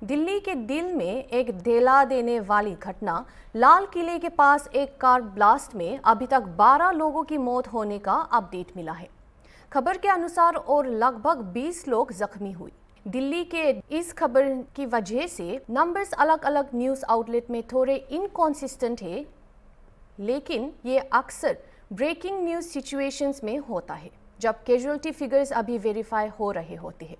दिल्ली के दिल में एक दिला देने वाली घटना। लाल किले के पास एक कार ब्लास्ट में अभी तक 12 लोगों की मौत होने का अपडेट मिला है, खबर के अनुसार, और लगभग 20 लोग जख्मी हुए। दिल्ली के इस खबर की वजह से नंबर्स अलग अलग न्यूज़ आउटलेट में थोड़े इनकॉन्सिस्टेंट है, लेकिन ये अक्सर ब्रेकिंग न्यूज़ सिचुएशंस में होता है जब कैजुअल्टी फिगर्स अभी वेरीफाई हो रहे होते हैं।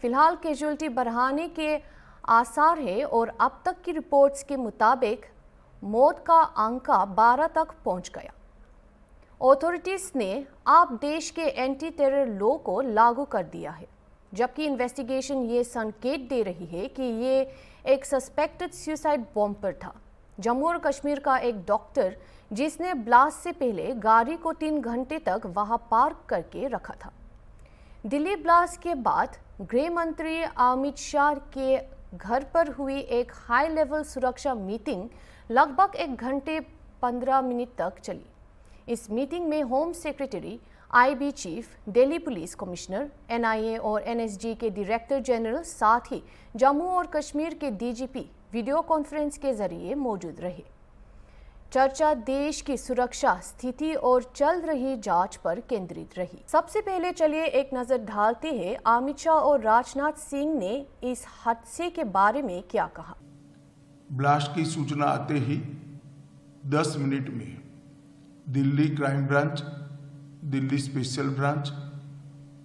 फिलहाल कैजुअल्टी बढ़ाने के आसार है और अब तक की रिपोर्ट्स के मुताबिक मौत का आंका 12 तक पहुंच गया। अथॉरिटीज ने अब देश के एंटी टेरर लॉ को लागू कर दिया है, जबकि इन्वेस्टिगेशन ये संकेत दे रही है कि ये एक सस्पेक्टेड सुसाइड बॉम्बर था। जम्मू और कश्मीर का एक डॉक्टर जिसने ब्लास्ट से पहले गाड़ी को 3 घंटे तक वहां पार्क करके रखा था। दिल्ली ब्लास्ट के बाद गृह मंत्री अमित शाह के घर पर हुई एक हाई लेवल सुरक्षा मीटिंग लगभग 1 घंटे 15 मिनट तक चली। इस मीटिंग में home secretary, IB chief, Delhi police commissioner, NIA और एनएसजी के डायरेक्टर जनरल, साथ ही जम्मू और कश्मीर के डीजीपी वीडियो कॉन्फ्रेंस के जरिए मौजूद रहे। चर्चा देश की सुरक्षा स्थिति और चल रही जांच पर केंद्रित रही। सबसे पहले चलिए एक नजर डालते हैं अमित शाह और राजनाथ सिंह ने इस हादसे के बारे में क्या कहा। ब्लास्ट की सूचना आते ही 10 मिनट में Delhi crime branch, Delhi special branch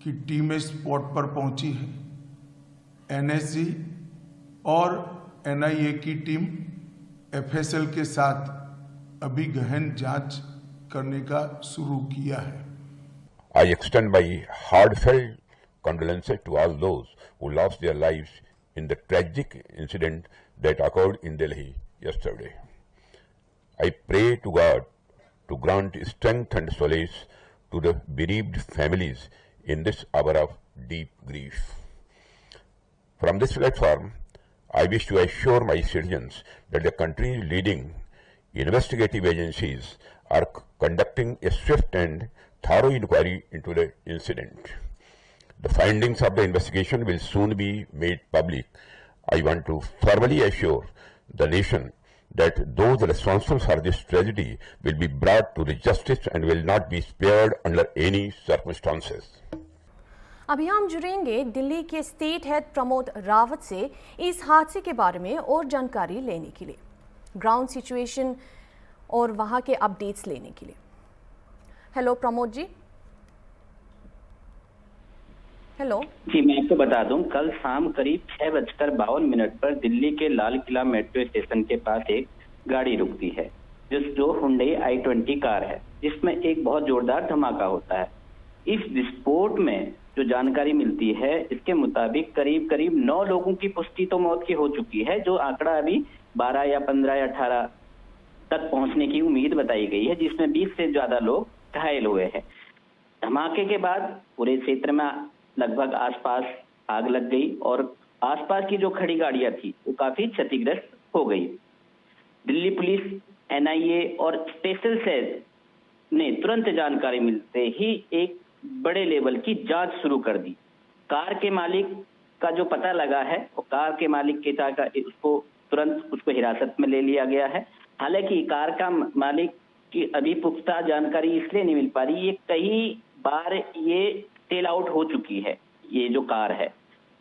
की टीमें स्पॉट पर पहुंची है। एनएसजी और एनआईए की टीम एफएसएल के साथ अभी गहन जांच करने का शुरू किया है। I extend my heartfelt condolences to all those who lost their lives in the tragic incident that occurred in Delhi yesterday. I pray to God to grant strength and solace to the bereaved families in this hour of deep grief. From this platform, I wish to assure my citizens that the country's leading investigative agencies are conducting a swift and thorough inquiry into the incident. The findings of the investigation will soon be made public. I want to formally assure the nation that those responsible for this tragedy will be brought to the justice and will not be spared under any circumstances. अभी हम जुड़ेंगे दिल्ली के state head Pramod Rawat से इस हादसे के बारे में और जानकारी लेने के लिए, ग्राउंड सिचुएशन और वहां के अपडेट्स लेने के लिए। हेलो प्रमोद जी। हेलो जी, मैं आपको बता दूं, कल शाम करीब 6:52 पर दिल्ली के लाल किला मेट्रो स्टेशन के पास एक गाड़ी रुकती है, जो हुंडई i20 कार है, जिसमें एक बहुत जोरदार धमाका होता है। इस विस्फोट में जो जानकारी मिलती है, इसके मुताबिक करीब करीब 9 लोगों की पुष्टि तो मौत की हो चुकी है, जो आंकड़ा अभी 12 या 15 या 18 तक पहुंचने की उम्मीद बताई गई है, जिसमें 20 से ज्यादा लोग घायल हुए हैं। धमाके के बाद पूरे क्षेत्र में लगभग आसपास आग लग गई और आसपास की जो खड़ी गाड़ियां थी वो काफी क्षतिग्रस्त हो गई। दिल्ली पुलिस, एनआईए और स्पेशल सेल ने तुरंत जानकारी मिलते ही एक बड़े लेवल की जांच शुरू कर दी। कार के मालिक का जो पता लगा है, वो कार के मालिक के उसको तुरंत उसको हिरासत में ले लिया गया है। हालांकि कार का मालिक की अभी पुख्ता जानकारी इसलिए नहीं मिल पा रही, ये कई बार ये सेल आउट हो चुकी है। ये जो कार है,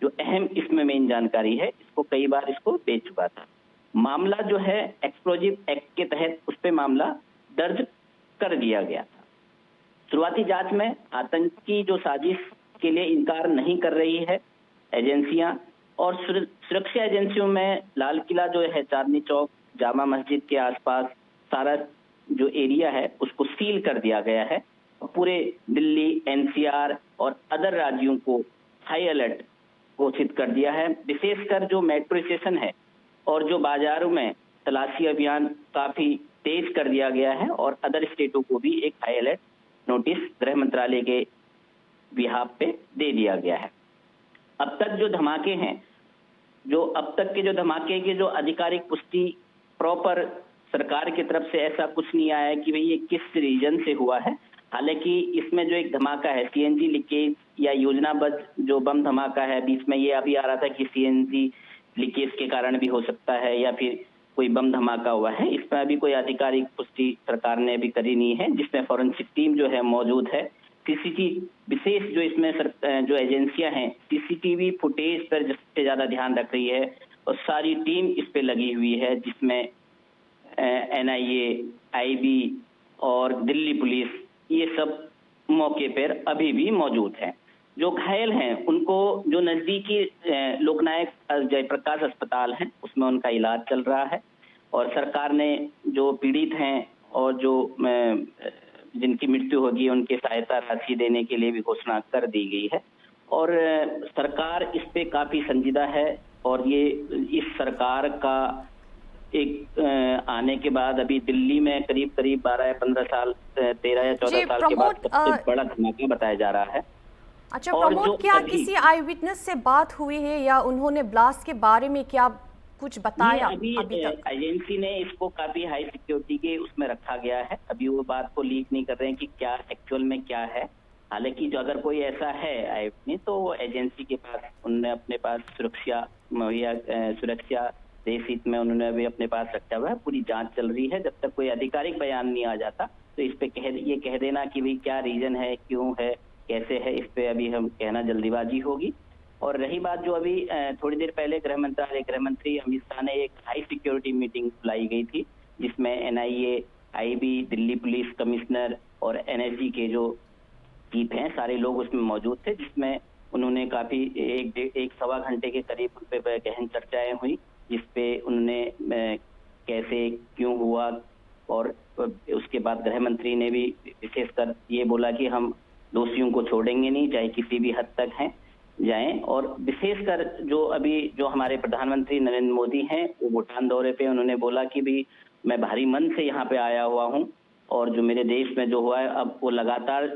जो अहम इसमें मेन जानकारी है, इसको कई बार इसको बेच चुका था। मामला जो है एक्सप्लोजिव एक्ट के तहत उस पर मामला दर्ज कर दिया गया था। शुरुआती जांच में आतंकी जो साजिश के लिए इनकार नहीं कर रही है एजेंसियां, और सुरक्षा एजेंसियों में लाल किला जो है, चांदनी चौक, जामा मस्जिद के आसपास सारा जो एरिया है उसको सील कर दिया गया है। पूरे दिल्ली, एनसीआर और अदर राज्यों को हाई अलर्ट घोषित कर दिया है। विशेषकर जो मेट्रो स्टेशन है और जो बाजारों में तलाशी अभियान काफी तेज कर दिया गया है, और अदर स्टेटों को भी एक हाई अलर्ट नोटिस गृह मंत्रालय के बिहाफ पे दे दिया गया है। अब तक जो धमाके हैं, अब तक के जो धमाके की जो आधिकारिक पुष्टि प्रॉपर सरकार की तरफ से ऐसा कुछ नहीं आया है कि भाई ये किस रीजन से हुआ है। हालांकि इसमें जो एक धमाका है, सीएनजी लीकेज या योजनाबद्ध जो बम धमाका है, बीच में ये अभी आ रहा था कि सीएनजी लीकेज के कारण भी हो सकता है या फिर कोई बम धमाका हुआ है। इस पर अभी कोई आधिकारिक पुष्टि सरकार ने अभी करी नहीं है, जिसमें फॉरेंसिक टीम जो है मौजूद है। सीसीटीवी विशेष जो इसमें जो एजेंसियां हैं सीसीटीवी फुटेज पर सबसे ज्यादा ध्यान रख रही है और सारी टीम इस पे लगी हुई है, जिसमें एनआईए, आईबी और दिल्ली पुलिस ये सब मौके पर अभी भी मौजूद हैं। जो घायल हैं उनको जो नजदीकी लोकनायक जयप्रकाश अस्पताल है उसमें उनका इलाज चल रहा है और सरकार ने जो पीड़ित हैं और जो जिनकी मृत्यु होगी उनके सहायता राशि देने के लिए भी घोषणा कर दी गई है और सरकार इस पे काफी संजीदा है। और ये इस सरकार का एक आने के बाद अभी दिल्ली में करीब 12 या 15 साल 13 या 14 साल के बाद सबसे बड़ा धमाका बताया जा रहा है। अच्छा प्रमोद, क्या किसी आई विटनेस से बात हुई है या उन्होंने ब्लास्ट के बारे में क्या कुछ बताया? अभी तक एजेंसी ने इसको काफी हाई सिक्योरिटी के उसमें रखा गया है। अभी वो बात को लीक नहीं कर रहे हैं कि क्या एक्चुअल में क्या है। हालांकि जो अगर कोई ऐसा है आई विटनेस तो एजेंसी के पास उन्होंने अपने पास सुरक्षा देश हित में उन्होंने अभी अपने पास रखा हुआ है। पूरी जांच चल रही है। जब तक कोई आधिकारिक बयान नहीं आ जाता तो इस पे ये कह देना कि भाई क्या रीजन है, क्यों है, कैसे है, इस पे अभी हम कहना जल्दीबाजी होगी। और रही बात जो अभी थोड़ी देर पहले गृह मंत्री अमित शाह ने एक हाई सिक्योरिटी मीटिंग बुलाई गई थी, जिसमें NIA, IB, Delhi police commissioner और एनएसजी के जो चीफ हैं सारे लोग उसमें मौजूद थे, जिसमें उन्होंने काफी एक सवा घंटे के करीब उन पे गहन चर्चाएं हुई, जिसपे उन्होंने कैसे क्यों हुआ और उसके बाद गृह मंत्री ने भी विशेषकर ये बोला कि हम दोषियों को छोड़ेंगे नहीं, चाहे किसी भी हद तक हैं जाएं। और विशेषकर जो हमारे प्रधानमंत्री नरेंद्र मोदी हैं वो भूटान दौरे पे उन्होंने बोला कि भी मैं भारी मन से यहाँ पे आया हुआ हूँ और जो मेरे देश में जो हुआ है अब वो लगातार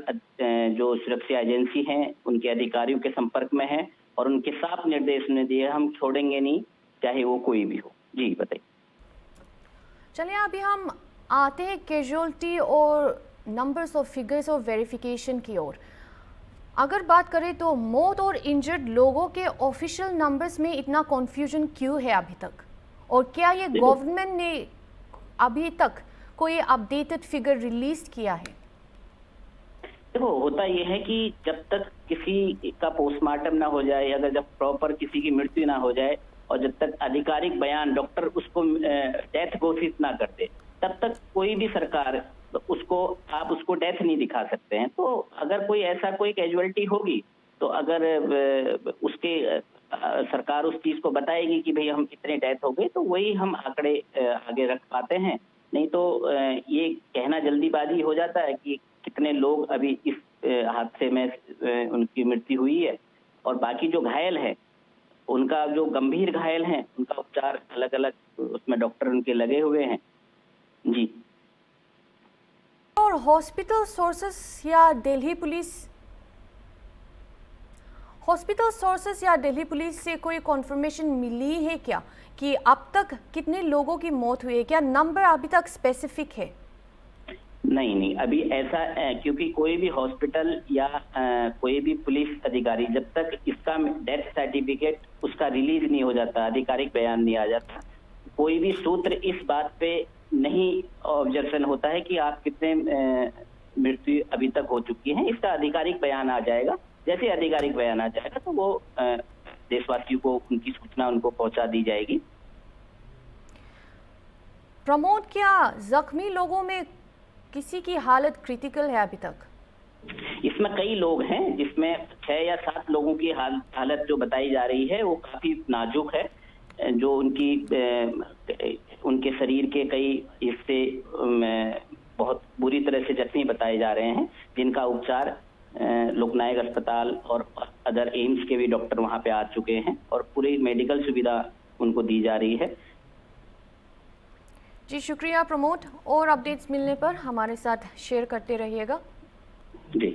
जो सुरक्षा एजेंसी हैं उनके अधिकारियों के संपर्क में है और उनके साफ निर्देश ने दिए हम छोड़ेंगे नहीं, चाहे वो कोई भी हो। जी बताइए। चलिए अभी हम आते हैं कैजुअलिटी और नंबर्स और फिगर्स और वेरिफिकेशन की ओर। अगर बात करें तो मौत और इंजर्ड लोगों के ऑफिशियल नंबर्स में इतना कन्फ्यूजन क्यों है अभी तक, और क्या ये गवर्नमेंट ने अभी तक कोई अपडेटेड फिगर रिलीज किया है? देखो होता यह है कि जब तक किसी का पोस्टमार्टम ना हो जाए, अगर जब प्रॉपर किसी की मृत्यु ना हो जाए और जब तक आधिकारिक बयान डॉक्टर उसको डेथ घोषित ना कर दे, तब तक कोई भी सरकार आप उसको डेथ नहीं दिखा सकते हैं। तो अगर कोई ऐसा कोई कैजुअलिटी होगी तो अगर उसके सरकार उस चीज को बताएगी कि भाई हम इतने डेथ हो गए तो वही हम आंकड़े आगे रख पाते हैं। नहीं तो ये कहना जल्दीबाजी हो जाता है कि कितने लोग अभी इस हादसे में उनकी मृत्यु हुई है और बाकी जो घायल है उनका जो गंभीर घायल हैं उनका उपचार अलग अलग उसमें डॉक्टर उनके लगे हुए हैं। जी। और हॉस्पिटल सोर्सेस या दिल्ली पुलिस से कोई कंफर्मेशन मिली है क्या कि अब तक कितने लोगों की मौत हुई है? क्या नंबर अभी तक स्पेसिफिक है? नहीं, अभी ऐसा क्योंकि कोई भी हॉस्पिटल या कोई भी पुलिस अधिकारी जब तक इसका डेथ सर्टिफिकेट उसका रिलीज नहीं हो जाता, आधिकारिक बयान नहीं आ जाता, कोई भी सूत्र इस बात पे नहीं ऑब्जर्वेशन होता है कि आप कितने मृत्यु अभी तक हो चुकी हैं। इसका आधिकारिक बयान आ जाएगा, जैसे आधिकारिक बयान आ जाएगा तो वो देशवासियों को उनकी सूचना उनको पहुंचा दी जाएगी। प्रमोद, क्या जख्मी लोगों में किसी की हालत क्रिटिकल है अभी तक? इसमें कई लोग हैं, जिसमें 6 या 7 लोगों की हालत जो बताई जा रही है वो काफी नाजुक है, जो उनके शरीर के कई हिस्से बहुत बुरी तरह से जख्मी बताए जा रहे हैं, जिनका उपचार लोकनायक अस्पताल और अदर एम्स के भी डॉक्टर वहां पे आ चुके हैं और पूरी मेडिकल सुविधा उनको दी जा रही है। जी शुक्रिया प्रमोद, और अपडेट्स मिलने पर हमारे साथ शेयर करते रहिएगा। जी।